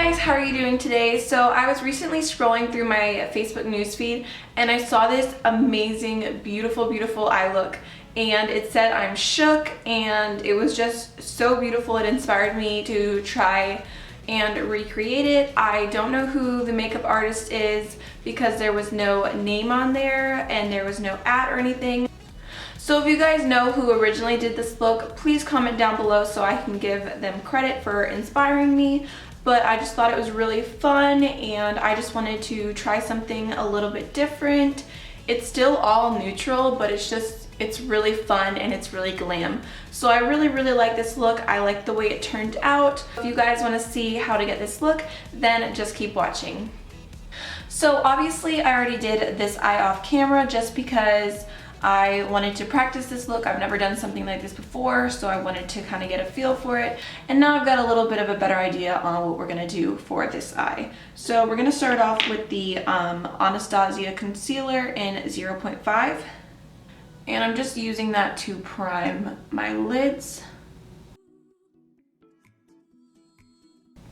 guys, how are you doing today? So I was recently scrolling through my Facebook newsfeed and I saw this amazing, beautiful eye look, and it said I'm shook, and it was just so beautiful. It inspired me to try and recreate it. I don't know who the makeup artist is because there was no name on there and there was no ad or anything. So if you guys know who originally did this look, please comment down below so I can give them credit for inspiring me. But I just thought it was really fun and I just wanted to try something a little bit different. It's still all neutral, but it's really fun and it's really glam. So I really like this look. I like the way it turned out. If you guys want to see how to get this look, then just keep watching. So obviously I already did this eye off camera just because I wanted to practice this look. I've never done something like this before, so I wanted to kind of get a feel for it. And now I've got a little bit of a better idea on what we're going to do for this eye. So we're going to start off with the Anastasia Concealer in 0.5. And I'm just using that to prime my lids.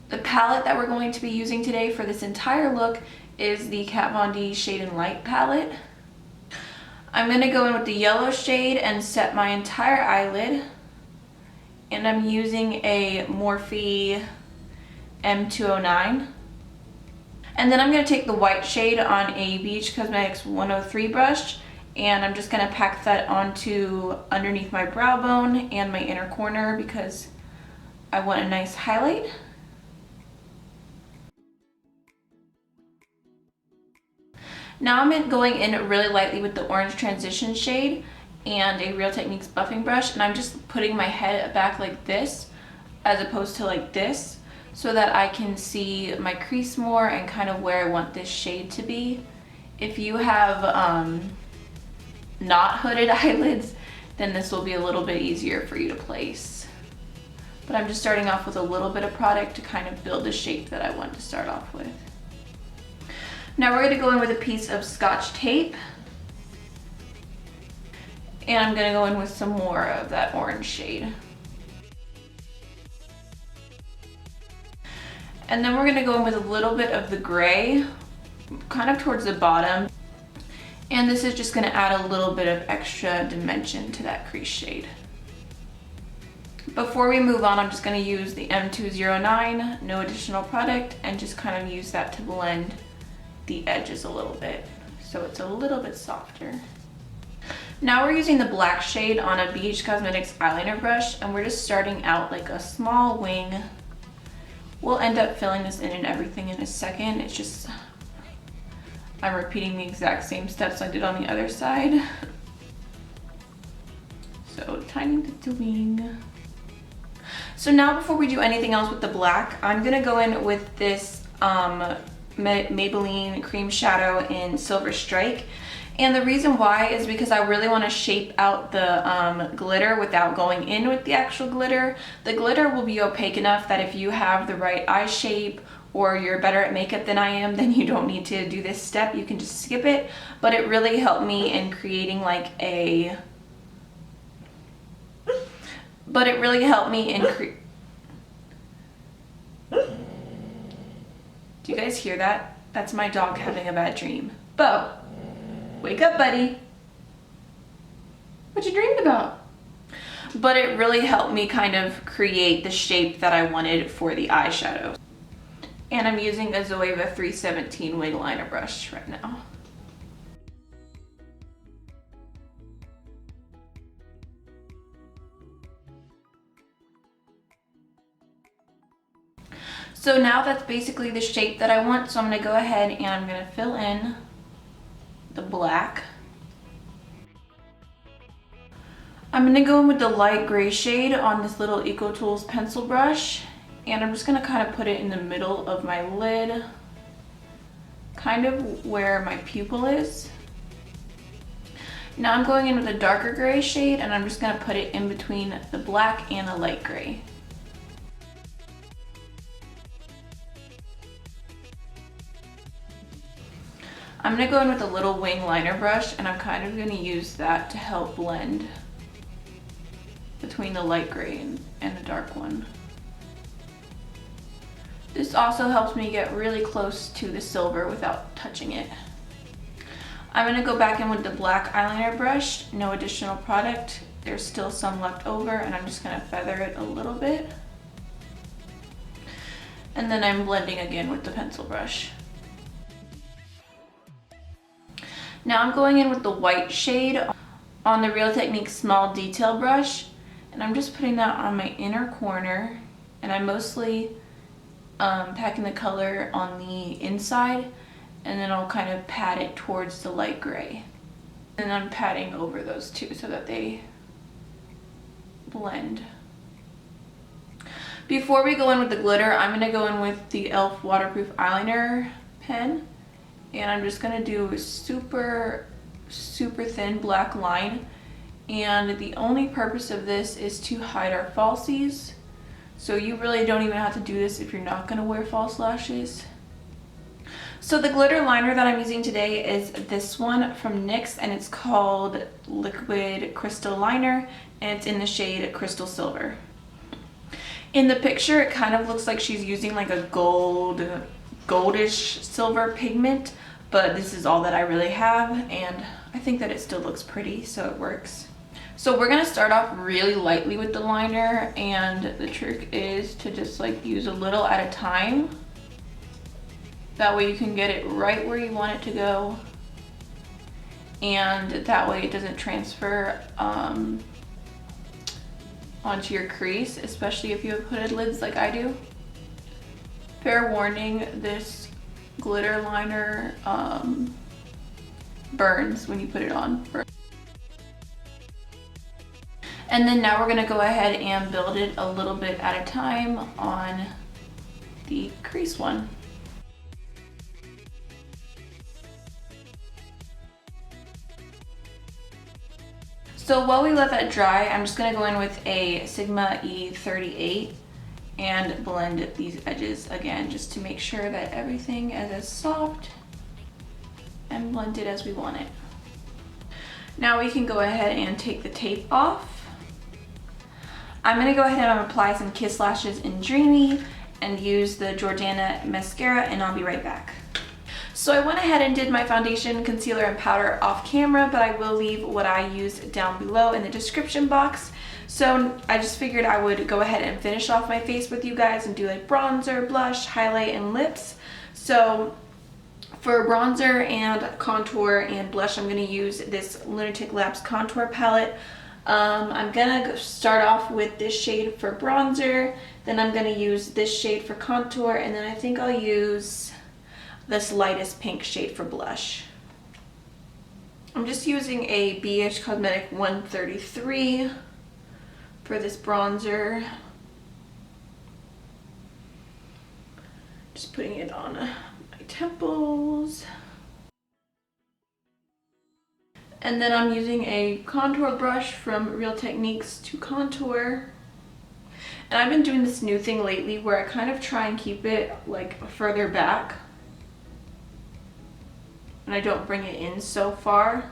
The palette that we're going to be using today for this entire look is the Kat Von D Shade and Light palette. I'm going to go in with the yellow shade and set my entire eyelid. And I'm using a Morphe M209. And then I'm going to take the white shade on ABH Cosmetics 103 brush, and I'm just going to pack that onto underneath my brow bone and my inner corner because I want a nice highlight. Now I'm going in really lightly with the orange transition shade and a Real Techniques buffing brush, and I'm just putting my head back like this as opposed to like this so that I can see my crease more and kind of where I want this shade to be. If you have not hooded eyelids, then this will be a little bit easier for you to place. But I'm just starting off with a little bit of product to kind of build the shape that I want to start off with. Now we're going to go in with a piece of Scotch tape, and I'm going to go in with some more of that orange shade. And then we're going to go in with a little bit of the gray, kind of towards the bottom, and this is just going to add a little bit of extra dimension to that crease shade. Before we move on, I'm just going to use the M209, no additional product, and just kind of use that to blend the edges a little bit so it's a little bit softer. Now we're using the black shade on a BH Cosmetics eyeliner brush, and we're just starting out like a small wing. We'll end up filling this in and everything in a second. It's just I'm repeating the exact same steps I did on the other side. So tiny little wing. So now before we do anything else with the black, I'm gonna go in with this Maybelline cream shadow in Silver Strike. And the reason why is because I really want to shape out the glitter without going in with the actual glitter. The glitter will be opaque enough that if you have the right eye shape or you're better at makeup than I am, then you don't need to do this step. You can just skip it. But it really helped me in creating like a... Do you guys hear that? That's my dog having a bad dream. Bo, wake up, buddy. What you dreamed about? But it really helped me kind of create the shape that I wanted for the eyeshadow. And I'm using a Zoeva 317 wing liner brush right now. So now that's basically the shape that I want, so I'm going to go ahead and I'm going to fill in the black. I'm going to go in with the light gray shade on this little EcoTools pencil brush, and I'm just going to kind of put it in the middle of my lid, kind of where my pupil is. Now I'm going in with a darker gray shade, and I'm just going to put it in between the black and the light gray. I'm going to go in with a little wing liner brush, and I'm kind of going to use that to help blend between the light gray and the dark one. This also helps me get really close to the silver without touching it. I'm going to go back in with the black eyeliner brush, no additional product. There's still some left over and I'm just going to feather it a little bit. And then I'm blending again with the pencil brush. Now I'm going in with the white shade on the Real Techniques small detail brush, and I'm just putting that on my inner corner, and I'm mostly packing the color on the inside, and then I'll kind of pat it towards the light gray. And I'm patting over those two so that they blend. Before we go in with the glitter, I'm going to go in with the e.l.f. Waterproof Eyeliner Pen, and I'm just going to do a super thin black line, and the only purpose of this is to hide our falsies. So you really don't even have to do this if you're not going to wear false lashes. So the glitter liner that I'm using today is this one from NYX, and it's called Liquid Crystal Liner, and it's in the shade Crystal Silver. In the picture, it kind of looks like she's using like a goldish silver pigment, but this is all that I really have, and I think that it still looks pretty, so it works. So we're going to start off really lightly with the liner, and the trick is to just like use a little at a time. That way you can get it right where you want it to go, and that way it doesn't transfer onto your crease, especially if you have hooded lids like I do. Fair warning, this glitter liner burns when you put it on. And then now we're going to go ahead and build it a little bit at a time on the crease one. So while we let that dry, I'm just going to go in with a Sigma E38 and blend these edges again, just to make sure that everything is as soft and blended as we want it. Now we can go ahead and take the tape off. I'm going to go ahead and apply some Kiss Lashes in Dreamy and use the Jordana mascara, and I'll be right back. So I went ahead and did my foundation, concealer, and powder off camera, but I will leave what I use down below in the description box. So I just figured I would go ahead and finish off my face with you guys and do like bronzer, blush, highlight, and lips. So for bronzer and contour and blush, I'm going to use this Lunatic Labs contour palette. I'm going to start off with this shade for bronzer, then I'm going to use this shade for contour, and then I think I'll use this lightest pink shade for blush. I'm just using a ABH Cosmetic 133 for this bronzer. Just putting it on my temples. And then I'm using a contour brush from Real Techniques to contour. And I've been doing this new thing lately where I kind of try and keep it like further back, and I don't bring it in so far.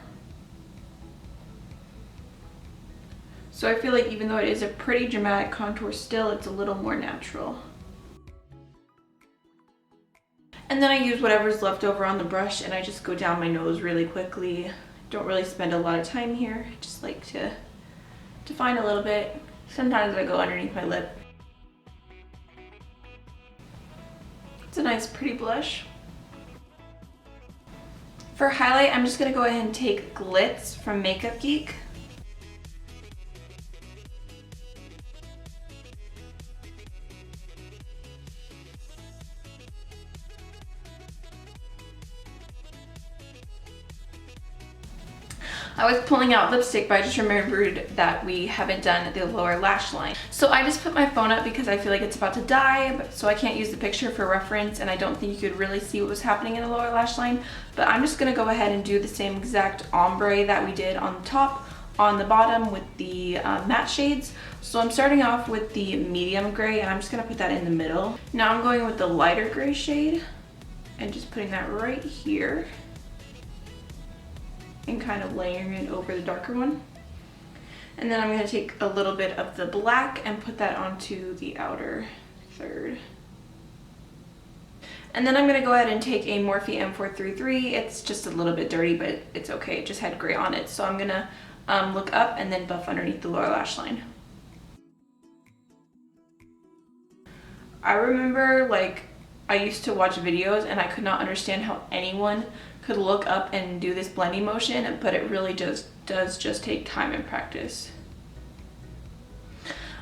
So I feel like even though it is a pretty dramatic contour still, it's a little more natural. And then I use whatever's left over on the brush and I just go down my nose really quickly. Don't really spend a lot of time here. I just like to define a little bit. Sometimes I go underneath my lip. It's a nice pretty blush. For highlight, I'm just going to go ahead and take Glitz from Makeup Geek. I was pulling out lipstick, but I just remembered that we haven't done the lower lash line. So I just put my phone up because I feel like it's about to die, so I can't use the picture for reference, and I don't think you could really see what was happening in the lower lash line. But I'm just going to go ahead and do the same exact ombre that we did on the top, on the bottom with the matte shades. So I'm starting off with the medium gray, and I'm just going to put that in the middle. Now I'm going with the lighter gray shade and just putting that right here, and kind of layering it over the darker one. And then I'm going to take a little bit of the black and put that onto the outer third. And then I'm going to go ahead and take a Morphe M433. It's just a little bit dirty, but it's okay. It just had gray on it. So I'm going to look up and then buff underneath the lower lash line. I remember, like, I used to watch videos and I could not understand how anyone could look up and do this blending motion, but it really does just take time and practice.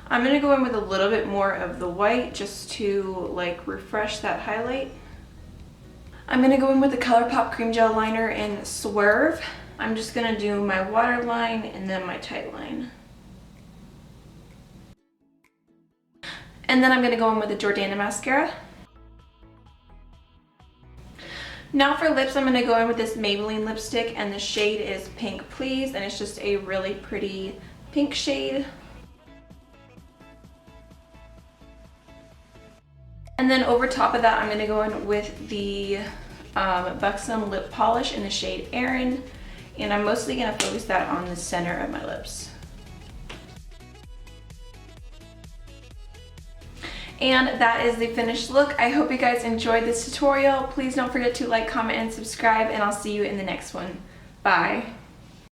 I'm going to go in with a little bit more of the white just to like refresh that highlight. I'm going to go in with the Colourpop Cream Gel Liner in Swerve. I'm just going to do my waterline and then my tight line. And then I'm going to go in with the Jordana mascara. Now for lips, I'm going to go in with this Maybelline lipstick, and the shade is Pink Please, and it's just a really pretty pink shade. And then over top of that, I'm going to go in with the Buxom lip polish in the shade Erin, and I'm mostly going to focus that on the center of my lips. And that is the finished look. I hope you guys enjoyed this tutorial. Please don't forget to like, comment, and subscribe, and I'll see you in the next one. Bye.